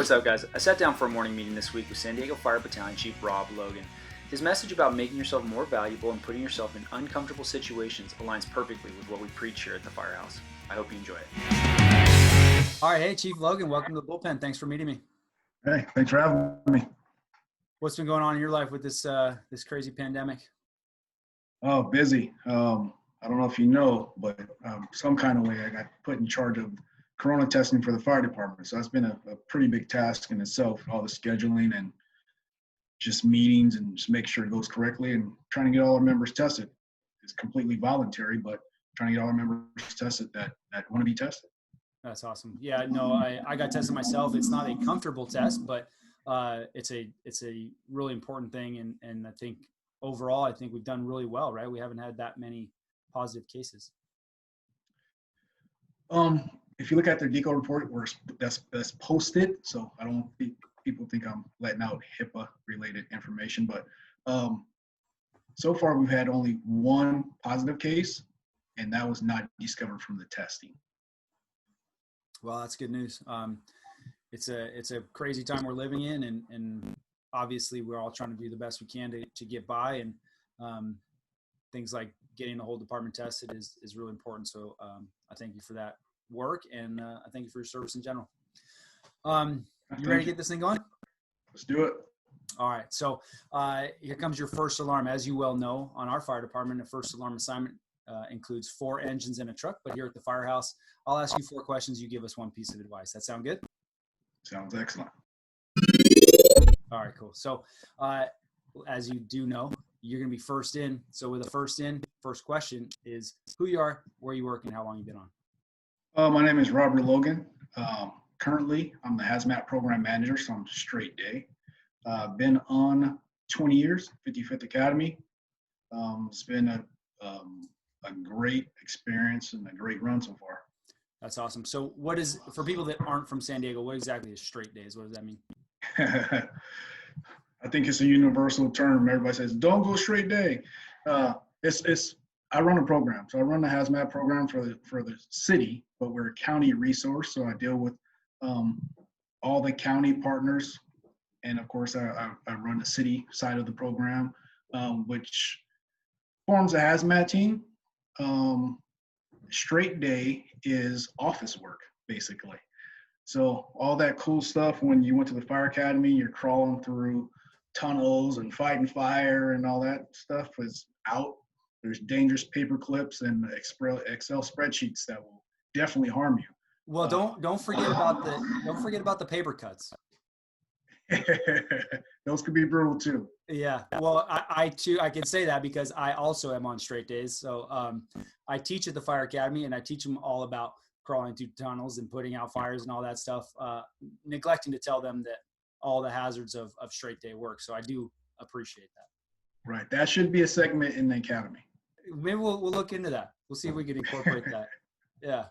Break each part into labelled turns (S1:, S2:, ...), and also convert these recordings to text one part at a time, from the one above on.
S1: what's up, guys? I sat down for a morning meeting this week with San Diego Fire Battalion Chief Rob Logan. His message about making yourself more valuable and putting yourself in uncomfortable situations aligns perfectly with what we preach here at the Firehouse. I hope you enjoy it. All right, hey, Chief Logan, welcome to the bullpen. Thanks for meeting me.
S2: Hey, thanks for having me.
S1: What's been going on in your life with this crazy pandemic?
S2: Oh, busy. I don't know if you know, but some kind of way I got put in charge of corona testing for the fire department. So that's been a pretty big task in itself, all the scheduling and just meetings and just make sure it goes correctly and trying to get all our members tested. It's completely voluntary, but trying to get all our members tested that want to be tested.
S1: That's awesome. Yeah, no, I got tested myself. It's not a comfortable test, but it's a really important thing. And I think overall, I think we've done really well, right? We haven't had that many positive cases.
S2: If you look at their DECO report, that's posted, so I don't think people think I'm letting out HIPAA related information, but so far we've had only one positive case, and that was not discovered from the testing.
S1: Well, that's good news. It's a crazy time we're living in, and obviously we're all trying to do the best we can to get by, and things like getting the whole department tested is really important. So I thank you for that work, and I thank you for your service in general. You ready to get this thing going?
S2: Let's do it.
S1: All right. So here comes your first alarm. As you well know, on our fire department, a first alarm assignment includes 4 engines and a truck. But here at the Firehouse, I'll ask you 4 questions. You give us 1 piece of advice. That sound good?
S2: Sounds excellent.
S1: All right, cool. So as you do know, you're going to be first in. So with a first question is who you are, where you work, and how long you've been on.
S2: My name is Robert Logan. Currently, I'm the hazmat program manager, so I'm straight day. Been on 20 years, 55th Academy. It's been a great experience and a great run so far.
S1: That's awesome. So what is, for people that aren't from San Diego, what exactly is straight days? What does that mean?
S2: I think it's a universal term. Everybody says, don't go straight day. I run a program. So I run the hazmat program for the city, but we're a county resource. So I deal with all the county partners. And of course, I run the city side of the program, which forms a hazmat team. Straight day is office work, basically. So all that cool stuff when you went to the fire academy, you're crawling through tunnels and fighting fire and all that stuff is out. There's dangerous paper clips and Excel spreadsheets that will definitely harm you.
S1: Well, don't forget about the paper cuts.
S2: Those could be brutal too.
S1: Yeah. Well, I can say that because I also am on straight days. So I teach at the fire academy, and I teach them all about crawling through tunnels and putting out fires and all that stuff, neglecting to tell them that all the hazards of straight day work. So I do appreciate that.
S2: Right. That should be a segment in the academy.
S1: Maybe we'll look into that. We'll see if we can incorporate that. Yeah.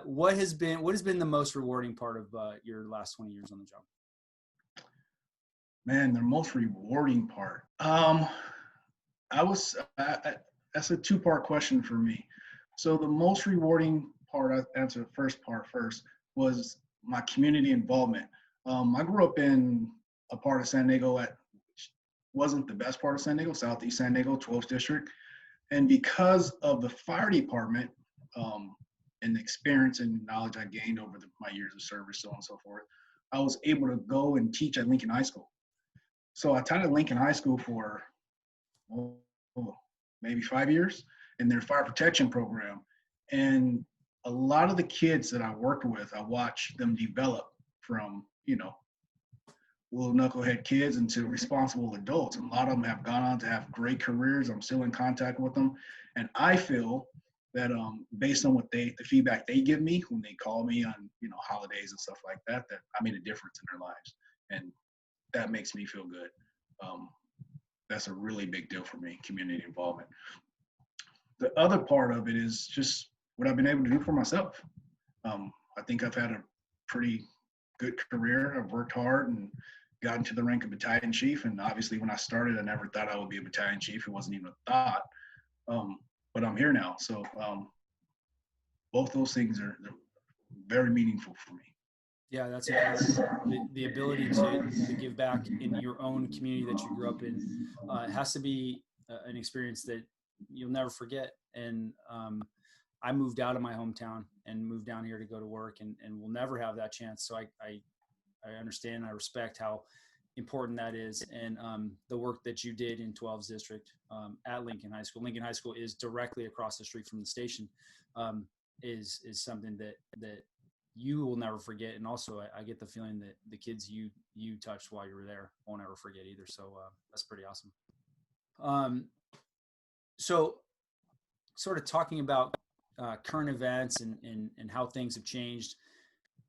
S1: What has been the most rewarding part of your last 20 years on the job?
S2: Man, the most rewarding part. That's a 2-part question for me. So the most rewarding part, I answer the first part first, was my community involvement. I grew up in a part of San Diego which wasn't the best part of San Diego, Southeast San Diego, 12th District. And because of the fire department and the experience and knowledge I gained over my years of service, so on and so forth, I was able to go and teach at Lincoln High School. So I taught at Lincoln High School for maybe 5 years in their fire protection program. And a lot of the kids that I worked with, I watched them develop from, little knucklehead kids into responsible adults. And a lot of them have gone on to have great careers. I'm still in contact with them. And I feel that based on the feedback they give me when they call me on, holidays and stuff like that, that I made a difference in their lives. And that makes me feel good. That's a really big deal for me, community involvement. The other part of it is just what I've been able to do for myself. I think I've had a pretty good career. I've worked hard and gotten to the rank of battalion chief. And obviously when I started, I never thought I would be a battalion chief. It wasn't even a thought, but I'm here now. So both those things are very meaningful for me.
S1: Yeah, that's incredible. The ability to give back in your own community that you grew up in has to be an experience that you'll never forget. And I moved out of my hometown and moved down here to go to work, and will never have that chance. So I understand, I respect how important that is, and the work that you did in 12's district at Lincoln High School. Lincoln High School is directly across the street from the station. Is something that you will never forget, and also I get the feeling that the kids you touched while you were there won't ever forget either. So that's pretty awesome. So sort of talking about current events and how things have changed.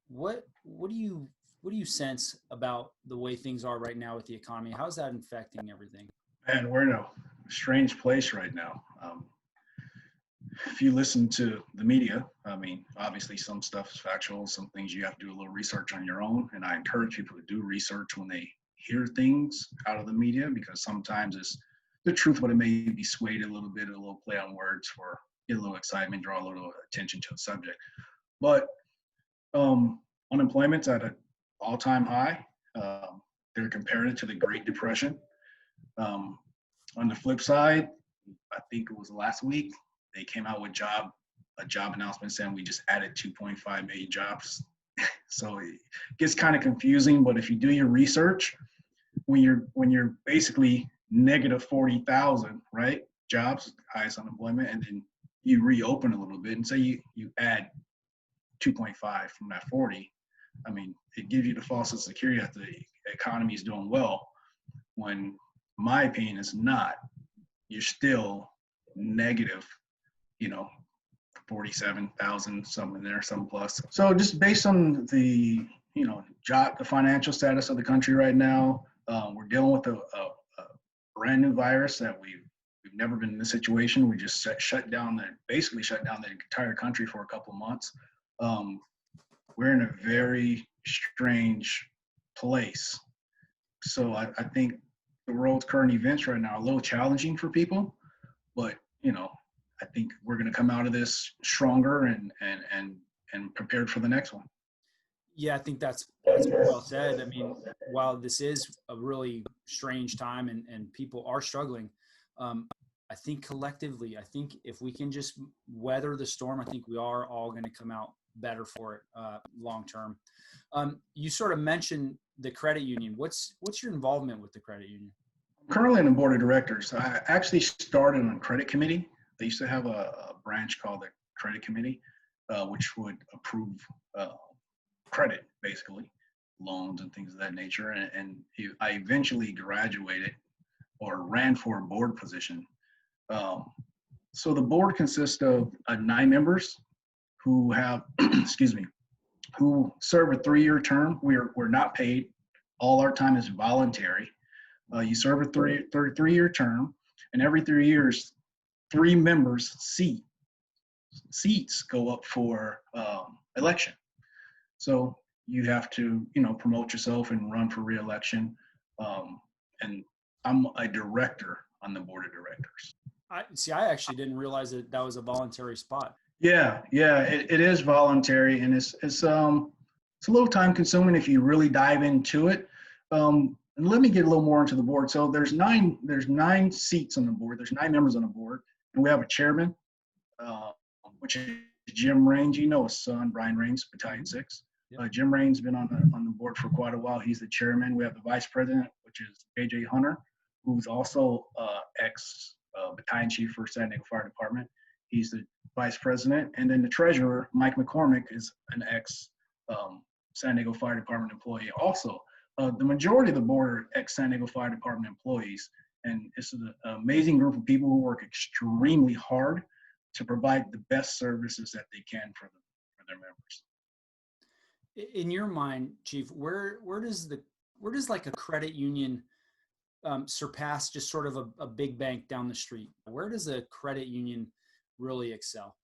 S1: What do you sense about the way things are right now with the economy? How's that affecting everything?
S2: And we're in a strange place right now. If you listen to the media, I mean, obviously some stuff is factual, some things you have to do a little research on your own. And I encourage people to do research when they hear things out of the media, because sometimes it's the truth, but it may be swayed a little bit, a little play on words for get a little excitement, draw a little attention to a subject. But unemployment's at an all-time high. They're comparing it to the Great Depression. On the flip side, I think it was last week, they came out with a job announcement saying we just added 2.5 million jobs. So it gets kind of confusing, but if you do your research, when you're basically negative 40,000, right, jobs, highest unemployment, and then you reopen a little bit and say you add 2.5 from that 40, I mean, it gives you the false sense of security that the economy is doing well, when my opinion is not. You're still negative, 47,000, something there, some plus. So just based on the, the financial status of the country right now, we're dealing with a brand new virus that we've never been in this situation. We just basically shut down the entire country for a couple of months. We're in a very strange place. So I think the world's current events right now are a little challenging for people, but I think we're going to come out of this stronger and prepared for the next one.
S1: Yeah, I think that's well said. I mean, while this is a really strange time and people are struggling, I think collectively, I think if we can just weather the storm, I think we are all going to come out better for it long term. You sort of mentioned the credit union. What's your involvement with the credit union?
S2: I'm currently on the board of directors. I actually started on credit committee. They used to have a branch called the credit committee, which would approve credit, basically, loans and things of that nature. And I eventually graduated or ran for a board position. So the board consists of 9 members who have, who serve a 3-year term. We're not paid. All our time is voluntary. You serve a 3-year term, and every 3 years, 3 members' seats go up for election. So you have to, promote yourself and run for re-election. And I'm a director on the board of directors.
S1: I actually didn't realize that was a voluntary spot.
S2: Yeah, it is voluntary, and it's a little time consuming if you really dive into it. And let me get a little more into the board. So there's 9 seats on the board. There's 9 members on the board, and we have a chairman, which is Jim Raines. His son, Brian Raines, Battalion 6. Yep. Jim Raines been on the board for quite a while. He's the chairman. We have the vice president, which is AJ Hunter, who's also ex battalion chief for San Diego Fire Department. He's the vice president. And then the treasurer, Mike McCormick, is an ex San Diego Fire Department employee also. The majority of the board are ex San Diego Fire Department employees. And it's an amazing group of people who work extremely hard to provide the best services that they can for their members.
S1: In your mind, Chief, where does like a credit union surpass just sort of a big bank down the street? Where does a credit union really excel?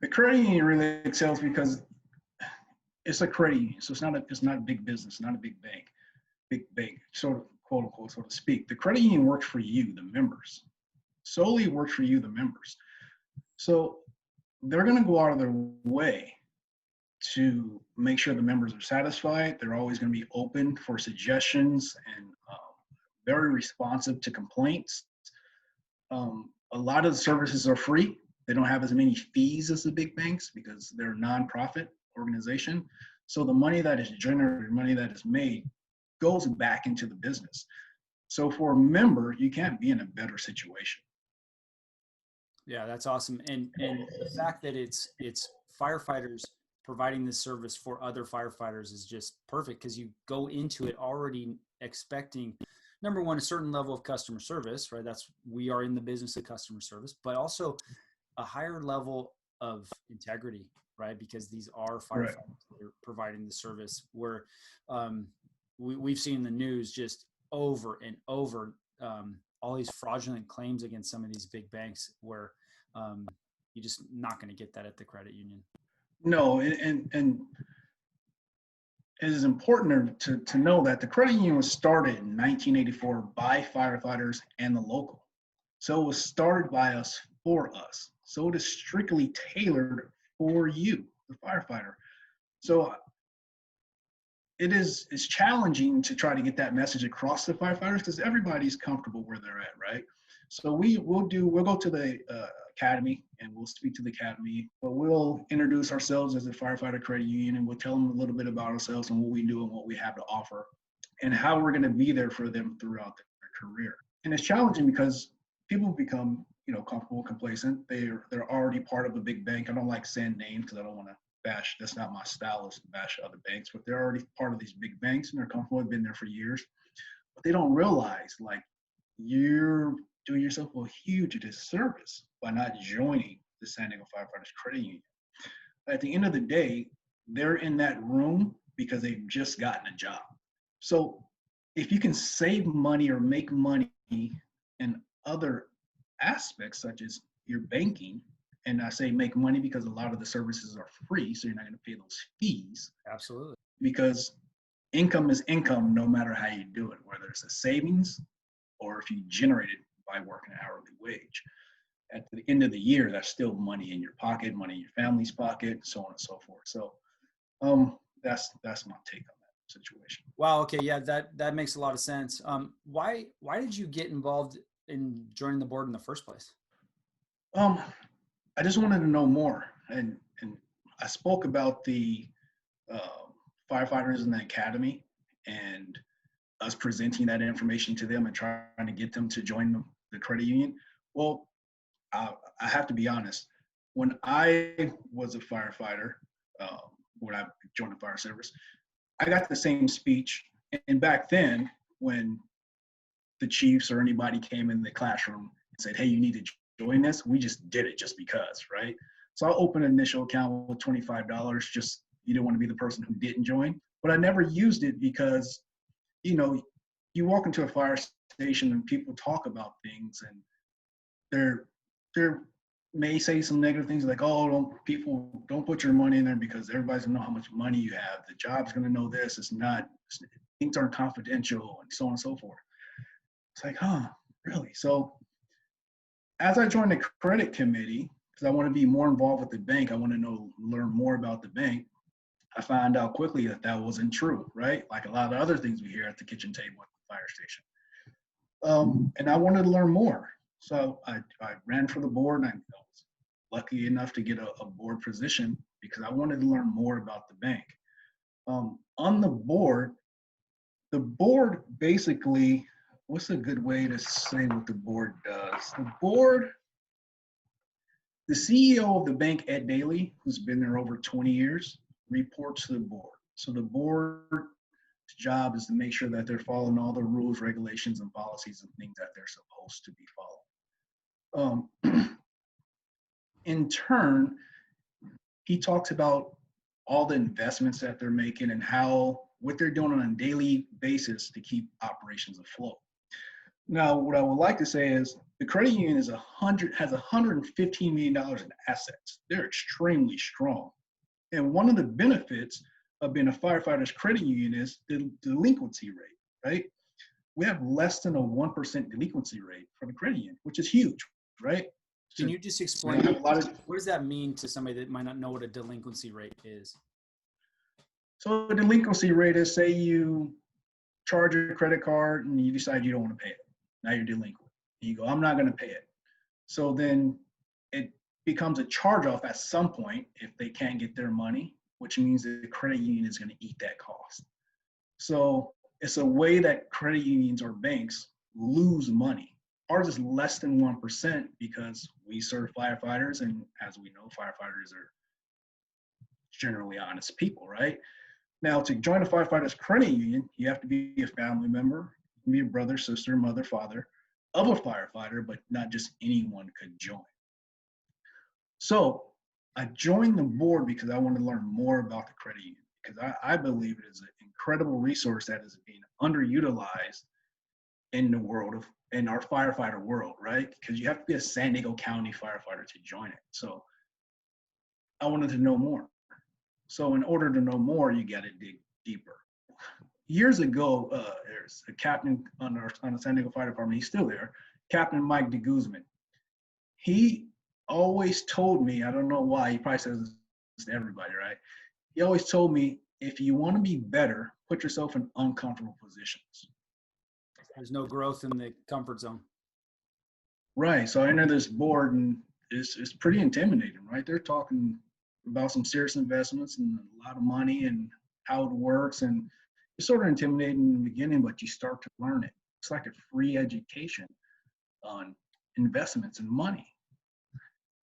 S2: The credit union really excels because it's a credit union, so it's not a big business, not a big bank, sort of quote unquote, so to speak. The credit union works for you, the members. Solely works for you, the members. So they're going to go out of their way to make sure the members are satisfied. They're always going to be open for suggestions and very responsive to complaints. A lot of the services are free. They don't have as many fees as the big banks because they're a nonprofit organization. So the money that is generated, money that is made, goes back into the business. So for a member, you can't be in a better situation.
S1: Yeah, that's awesome. And the fact that it's firefighters providing this service for other firefighters is just perfect, because you go into it already expecting, number one, a certain level of customer service, right? We are in the business of customer service, but also a higher level of integrity, right? Because these are firefighters that are providing the service, where we've seen the news just over and over, all these fraudulent claims against some of these big banks, where you're just not going to get that at the credit union.
S2: No, and it is important to know that the credit union was started in 1984 by firefighters and the local. So it was started by us for us. So it is strictly tailored for you, the firefighter. So it's challenging to try to get that message across to firefighters, because everybody's comfortable where they're at, right? So we'll go to the academy and we'll speak to the academy, but we'll introduce ourselves as a firefighter credit union, and we'll tell them a little bit about ourselves and what we do and what we have to offer and how we're going to be there for them throughout their career. And it's challenging because people become, comfortable, complacent. They're already part of a big bank. I don't like saying names because I don't want to bash. That's not my style, is to bash other banks, but they're already part of these big banks and they're comfortable, have been there for years. But they don't realize, like, you're doing yourself a huge disservice by not joining the San Diego Firefighters Credit Union. At the end of the day, they're in that room because they've just gotten a job. So if you can save money or make money in other aspects, such as your banking, and I say make money because a lot of the services are free, so you're not going to pay those fees.
S1: Absolutely.
S2: Because income is income no matter how you do it, whether it's a savings or if you generate it by working an hourly wage. At the end of the year, that's still money in your pocket, money in your family's pocket, so on and so forth. So that's my take on that situation.
S1: Wow. Okay. Yeah, that makes a lot of sense. Why did you get involved in joining the board in the first place?
S2: I just wanted to know more, and I spoke about the firefighters in the academy and us presenting that information to them and trying to get them to join the credit union. Well, I have to be honest. When I was a firefighter, when I joined the fire service, I got the same speech. And back then, when the chiefs or anybody came in the classroom and said, "Hey, you need to join this," we just did it just because, right? So I opened an initial account with $25. Just, you didn't want to be the person who didn't join. But I never used it because, you walk into a fire station and people talk about things, and they're may say some negative things like, "Oh, don't put your money in there because everybody's gonna know how much money you have. The job's gonna know this. Things aren't confidential," and so on and so forth. It's like, really? So as I joined the credit committee, because I want to be more involved with the bank, I want to learn more about the bank, I found out quickly that wasn't true, right? Like a lot of other things we hear at the kitchen table at the fire station. And I wanted to learn more. So I ran for the board, and I was lucky enough to get a board position because I wanted to learn more about the bank. On the board basically, what's a good way to say what the board does? The CEO of the bank, Ed Daly, who's been there over 20 years, reports to the board. So the board's job is to make sure that they're following all the rules, regulations, and policies and things that they're supposed to be following. In turn, he talks about all the investments that they're making and what they're doing on a daily basis to keep operations afloat. Now, what I would like to say is the credit union has $115 million in assets. They're extremely strong. And one of the benefits of being a firefighter's credit union is the delinquency rate, right? We have less than a 1% delinquency rate for the credit union, which is huge, right?
S1: Can you just explain, what does that mean to somebody that might not know what a delinquency rate is?
S2: So a delinquency rate is, say you charge your credit card and you decide you don't want to pay it. Now you're delinquent. And you go, I'm not going to pay it. So then it becomes a charge off at some point if they can't get their money, which means that the credit union is going to eat that cost. So it's a way that credit unions or banks lose money. Ours is less than 1% because we serve firefighters, and as we know, firefighters are generally honest people, right? Now, to join a firefighters credit union, you have to be a family member, you can be a brother, sister, mother, father of a firefighter, but not just anyone could join. So I joined the board because I want to learn more about the credit union, because I believe it is an incredible resource that is being underutilized in the world of, in our firefighter world, right? Because you have to be a San Diego County firefighter to join it. So I wanted to know more. So in order to know more, you got to dig deeper. Years ago, there's a captain on the San Diego Fire Department. He's still there, Captain Mike DeGuzman. He always told me, I don't know why, he probably says this to everybody, right? He always told me, if you want to be better, put yourself in uncomfortable positions.
S1: There's no growth in the comfort zone.
S2: Right. So I enter this board and it's pretty intimidating, right? They're talking about some serious investments and a lot of money and how it works. And it's sort of intimidating in the beginning, but you start to learn it. It's like a free education on investments and money.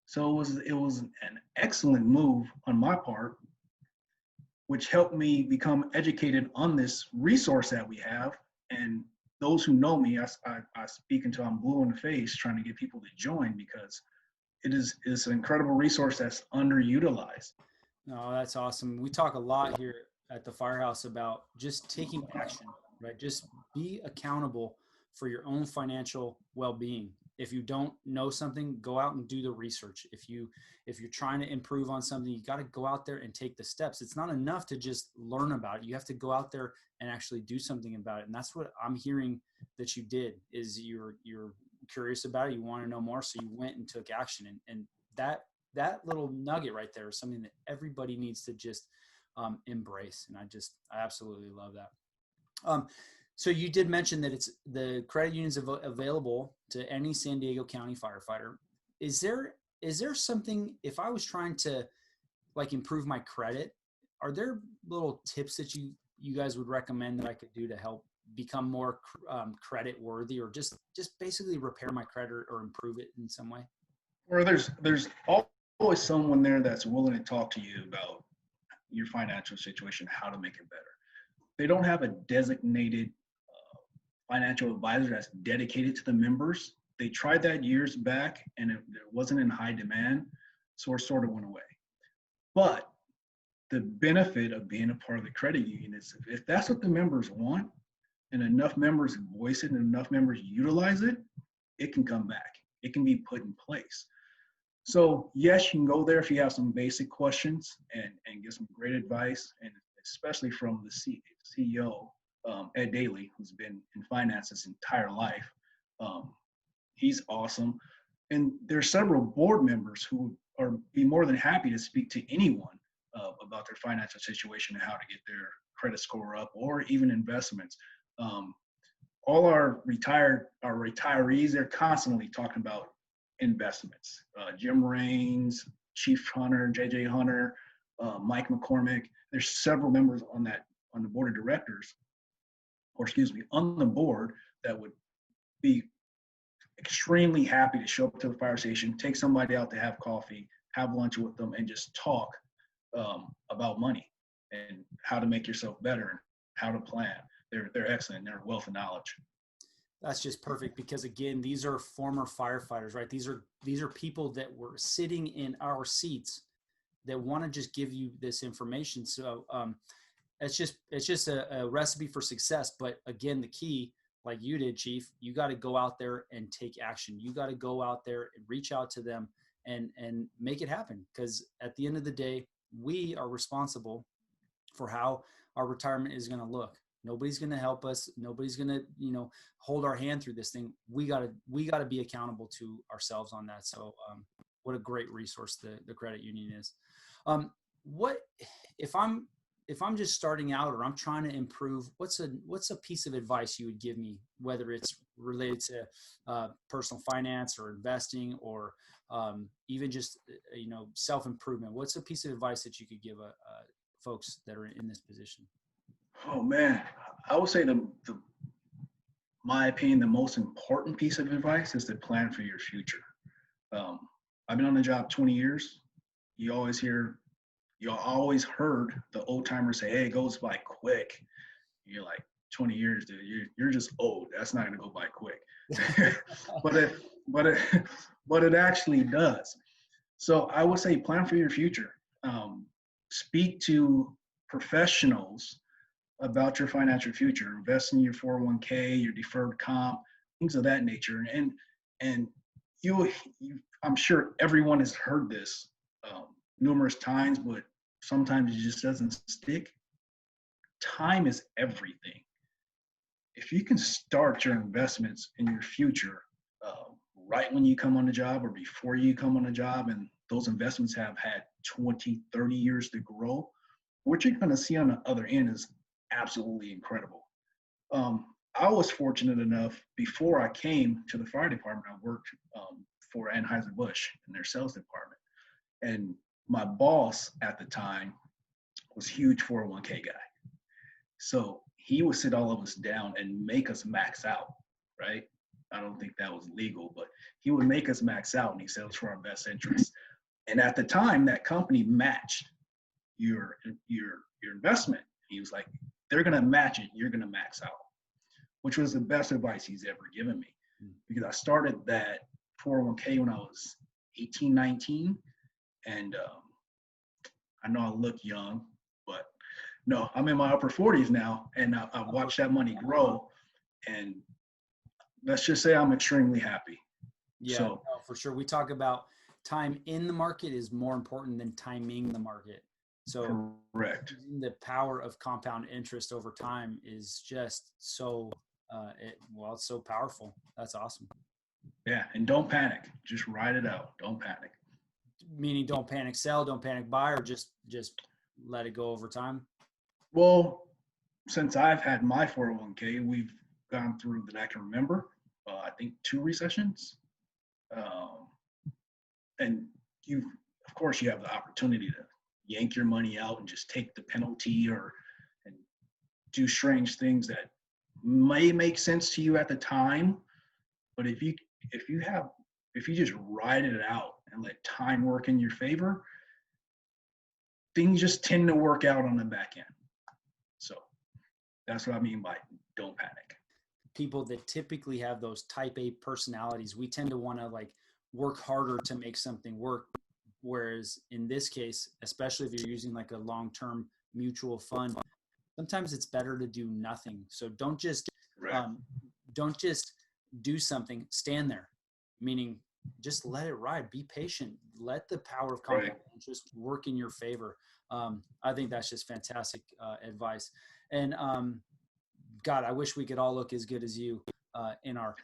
S2: So it was an excellent move on my part, which helped me become educated on this resource that we have. And those who know me, I speak until I'm blue in the face trying to get people to join, because it's an incredible resource that's underutilized.
S1: No, that's awesome. We talk a lot here at the Firehouse about just taking action, right? Just be accountable for your own financial well-being. If you don't know something, go out and do the research. If you're trying to improve on something, you got to go out there and take the steps. It's not enough to just learn about it. You have to go out there and actually do something about it. And that's what I'm hearing that you did, is you're curious about it. You want to know more. So you went and took action. And that little nugget right there is something that everybody needs to just embrace. And I absolutely love that. So you did mention that it's the credit unions available to any San Diego County firefighter. Is there something, if I was trying to like improve my credit, are there little tips that you guys would recommend that I could do to help become more credit worthy, or just basically repair my credit or improve it in some way?
S2: Or there's always someone there that's willing to talk to you about your financial situation, how to make it better. They don't have a designated financial advisor that's dedicated to the members. They tried that years back and it wasn't in high demand, so it sort of went away. But the benefit of being a part of the credit union is, if that's what the members want and enough members voice it and enough members utilize it, it can come back. It can be put in place. So yes, you can go there if you have some basic questions and get some great advice, and especially from the CEO, Ed Daly, who's been in finance his entire life. He's awesome. And there's several board members who are be more than happy to speak to anyone about their financial situation and how to get their credit score up, or even investments. All our retirees, they're constantly talking about investments. Jim Raines, Chief Hunter, JJ Hunter, Mike McCormick. There's several members on the board of directors, or excuse me, on the board, that would be extremely happy to show up to the fire station, take somebody out to have coffee, have lunch with them, and just talk about money and how to make yourself better and how to plan. They're excellent. They're a wealth of knowledge.
S1: That's just perfect, because again, these are former firefighters, right? These are people that were sitting in our seats that want to just give you this information. So it's just a recipe for success. But again, the key, like you did, Chief, you got to go out there and take action. You got to go out there and reach out to them and make it happen. Because at the end of the day, we are responsible for how our retirement is going to look. Nobody's going to help us. Nobody's going to, hold our hand through this thing. We got to be accountable to ourselves on that. So what a great resource the credit union is. What if I'm if I'm just starting out or I'm trying to improve, what's a piece of advice you would give me, whether it's related to personal finance or investing or even just self-improvement? What's a piece of advice that you could give folks that are in this position?
S2: Oh man, I would say my opinion, the most important piece of advice is to plan for your future. I've been on the job 20 years. You always heard the old timers say, "Hey, it goes by quick." You're like, 20 years, dude. You're just old. That's not gonna go by quick. but it actually does. So I would say plan for your future. Speak to professionals about your financial future. Invest in your 401k, your deferred comp, things of that nature. And I'm sure everyone has heard this numerous times, but sometimes it just doesn't stick. Time is everything. If you can start your investments in your future right when you come on the job or before you come on the job, and those investments have had 20, 30 years to grow, what you're going to see on the other end is absolutely incredible. I was fortunate enough, before I came to the fire department, I worked for Anheuser-Busch in their sales department. And my boss at the time was a huge 401k guy. So he would sit all of us down and make us max out, right? I don't think that was legal, but he would make us max out, and he said it was for our best interest. And at the time, that company matched your investment. He was like, they're going to match it. You're going to max out, which was the best advice he's ever given me, because I started that 401k when I was 18, 19. And I know I look young, but no, I'm in my upper 40s now, and I've watched that money grow. And let's just say I'm extremely happy.
S1: Yeah, no, for sure. We talk about time in the market is more important than timing the market. So
S2: correct.
S1: The power of compound interest over time is just so, it's so powerful. That's awesome.
S2: Yeah. And don't panic. Just ride it out. Don't panic.
S1: Meaning don't panic sell, don't panic buy, or just let it go over time?
S2: Well, since I've had my 401k, we've gone through that I can remember, I think 2 recessions. And of course, you have the opportunity to yank your money out and just take the penalty and do strange things that may make sense to you at the time. But if you just ride it out and let time work in your favor, things just tend to work out on the back end. So that's what I mean by don't panic.
S1: People that typically have those type A personalities, we tend to want to work harder to make something work. Whereas in this case, especially if you're using a long-term mutual fund, sometimes it's better to do nothing. So don't just do something, stand there, meaning just let it ride, be patient, let the power of compound interest work in your favor. I think that's just fantastic advice. And God, I wish we could all look as good as you in our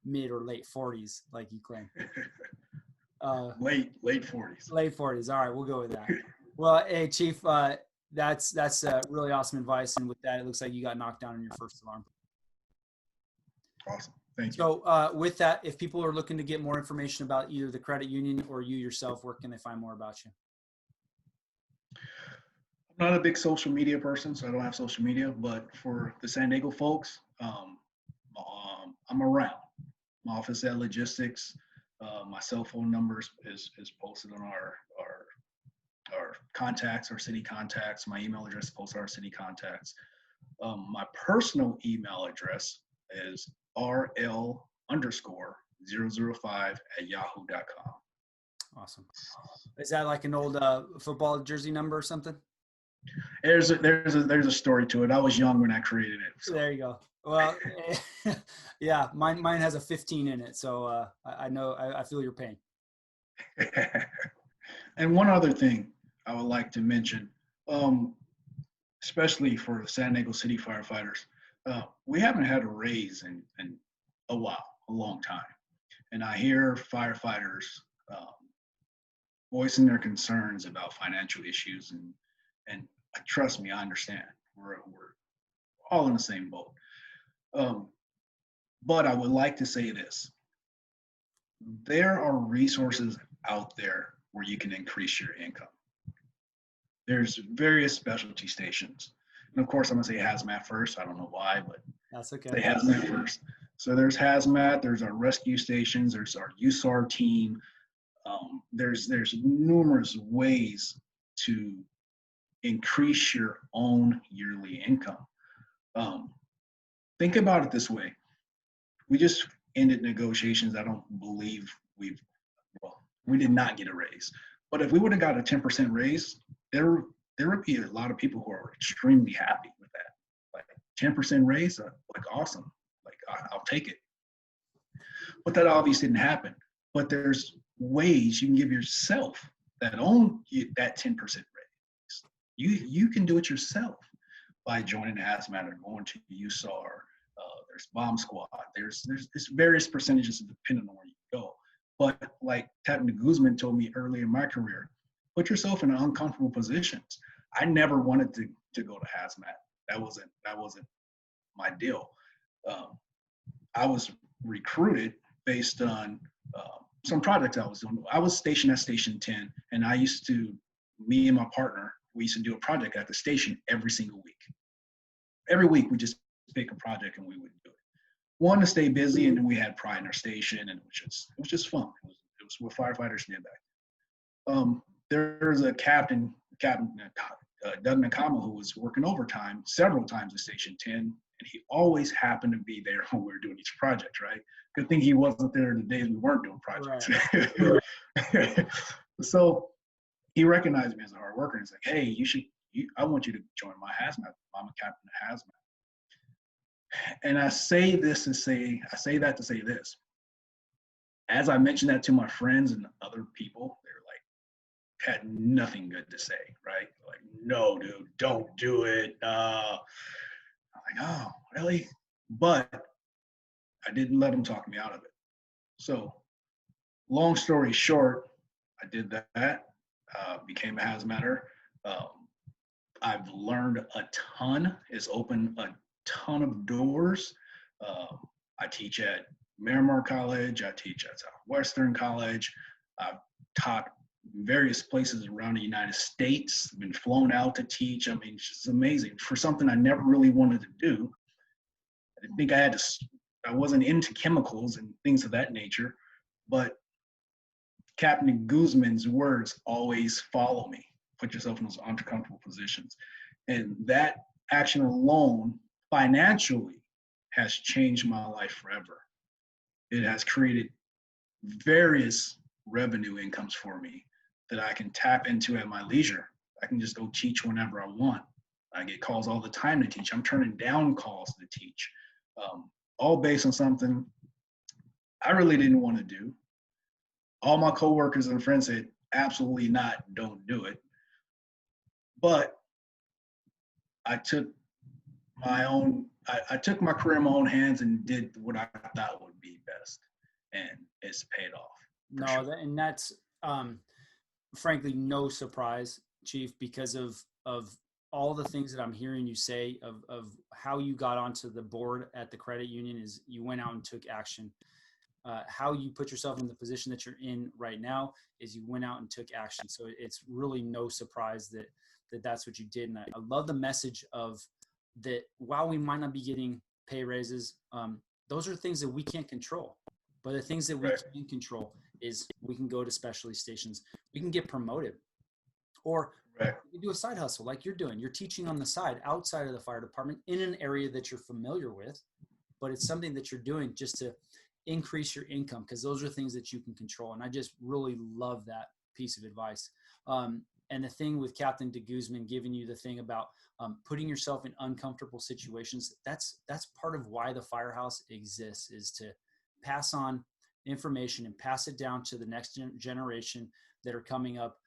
S1: mid or late 40s, like you claim.
S2: Late 40s.
S1: Late 40s. All right, we'll go with that. Well, hey, Chief, that's really awesome advice. And with that, it looks like you got knocked down on your first alarm.
S2: Awesome. Thank you.
S1: So with that, if people are looking to get more information about either the credit union or you yourself, where can they find more about you?
S2: I'm not a big social media person, so I don't have social media. But for the San Diego folks, I'm around. My office at Logistics. My cell phone number is posted on our contacts, our city contacts. My email address is posted on our city contacts. My personal email address is rl_005@yahoo.com.
S1: Awesome. Is that like an old football jersey number or something?
S2: There's a story to it. I was young when I created it. So.
S1: There you go. Well, yeah, mine has a 15 in it, so I know I feel your pain.
S2: And one other thing I would like to mention, especially for San Diego City firefighters, we haven't had a raise in a while, a long time, and I hear firefighters voicing their concerns about financial issues, and I trust me, I understand. We're all in the same boat. But I would like to say this. There are resources out there where you can increase your income. There's various specialty stations. And of course, I'm going to say hazmat first. I don't know why, but
S1: That's okay.
S2: say hazmat first. So there's hazmat, there's our rescue stations, there's our USAR team. There's numerous ways to increase your own yearly income. Think about it this way. We just ended negotiations. I don't believe we did not get a raise. But if we would have got a 10% raise, there would be a lot of people who are extremely happy with that. Like 10% raise, like awesome. Like I'll take it. But that obviously didn't happen. But there's ways you can give yourself that 10% raise. You can do it yourself by joining hazmat or going to USAR. There's bomb squad. There's various percentages depending on where you go. But like Captain Guzman told me early in my career, put yourself in uncomfortable positions. I never wanted to go to hazmat. That wasn't my deal. I was recruited based on some projects I was doing. I was stationed at Station 10, and me and my partner, we used to do a project at the station every single week. Every week we just pick a project and we would do it. One, to stay busy, and then we had pride in our station, and it was just fun. It was what firefighters did back. There's a Captain Doug Nakama, who was working overtime several times at Station 10, and he always happened to be there when we were doing each project, right? Good thing he wasn't there the days we weren't doing projects. Right. So he recognized me as a hard worker, and he's like, hey, I want you to join my hazmat. I'm a captain of hazmat. And I say that to say this. As I mentioned that to my friends and other people, had nothing good to say, right? Like, no, dude, don't do it. I'm like, oh, really? But I didn't let them talk me out of it. So, long story short, I did that, became a hazmatter. I've learned a ton. It's opened a ton of doors. I teach at Miramar College. I teach at Southwestern College. I've taught various places around the United States, been flown out to teach. I mean, it's just amazing for something I never really wanted to do. I didn't think I wasn't into chemicals and things of that nature, but Captain Guzman's words always follow me. Put yourself in those uncomfortable positions. And that action alone, financially, has changed my life forever. It has created various revenue incomes for me that I can tap into at my leisure. I can just go teach whenever I want. I get calls all the time to teach. I'm turning down calls to teach, all based on something I really didn't want to do. All my coworkers and friends said, absolutely not, don't do it. But I took my career in my own hands and did what I thought would be best, and it's paid off.
S1: No,
S2: sure.
S1: And that's frankly no surprise, Chief, because of all the things that I'm hearing you say of how you got onto the board at the credit union is you went out and took action. How you put yourself in the position that you're in right now is you went out and took action. So it's really no surprise that that's what you did. And I love the message of that. While we might not be getting pay raises, those are things that we can't control. But the things that we can control is we can go to specialty stations, we can get promoted, or you can do a side hustle like you're doing. You're teaching on the side outside of the fire department in an area that you're familiar with, but it's something that you're doing just to increase your income, because those are things that you can control. And I just really love that piece of advice. And the thing with Captain de Guzman giving you the thing about putting yourself in uncomfortable situations, that's part of why the Firehouse exists, is to pass on information and pass it down to the next generation that are coming up,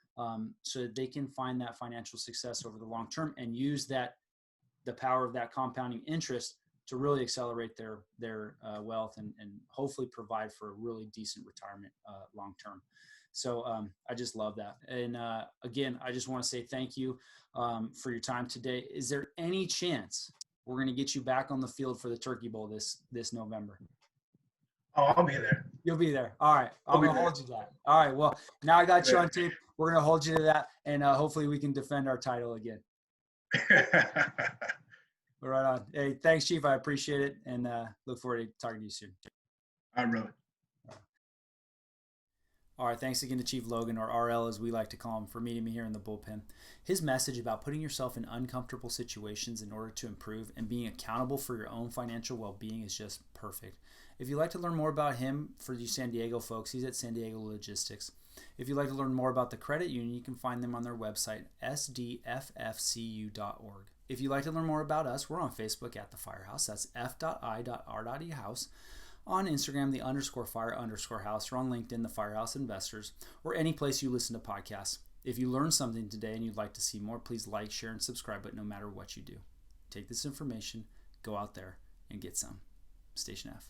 S1: so that they can find that financial success over the long term and use the power of that compounding interest to really accelerate their wealth and hopefully provide for a really decent retirement long term. So I just love that. And again, I just want to say thank you for your time today. Is there any chance we're going to get you back on the field for the Turkey Bowl this November?
S2: Oh, I'll be there.
S1: You'll be there. All right. I'm going to hold you to that. All right. Well, now I got you on tape. We're going to hold you to that, and hopefully we can defend our title again. Right on. Hey, thanks, Chief. I appreciate it, and look forward to talking to you soon.
S2: I really.
S1: All right, thanks again to Chief Logan, or RL as we like to call him, for meeting me here in the bullpen. His message about putting yourself in uncomfortable situations in order to improve and being accountable for your own financial well-being is just perfect. If you'd like to learn more about him, for you San Diego folks, he's at San Diego Logistics. If you'd like to learn more about the credit union, you can find them on their website, sdffcu.org. If you'd like to learn more about us, we're on Facebook at the Firehouse. That's f.i.r.e.house. On Instagram, the _fire_house, or on LinkedIn, the Firehouse Investors, or any place you listen to podcasts. If you learned something today and you'd like to see more, please like, share, and subscribe, but no matter what you do. Take this information, go out there, and get some. Station F.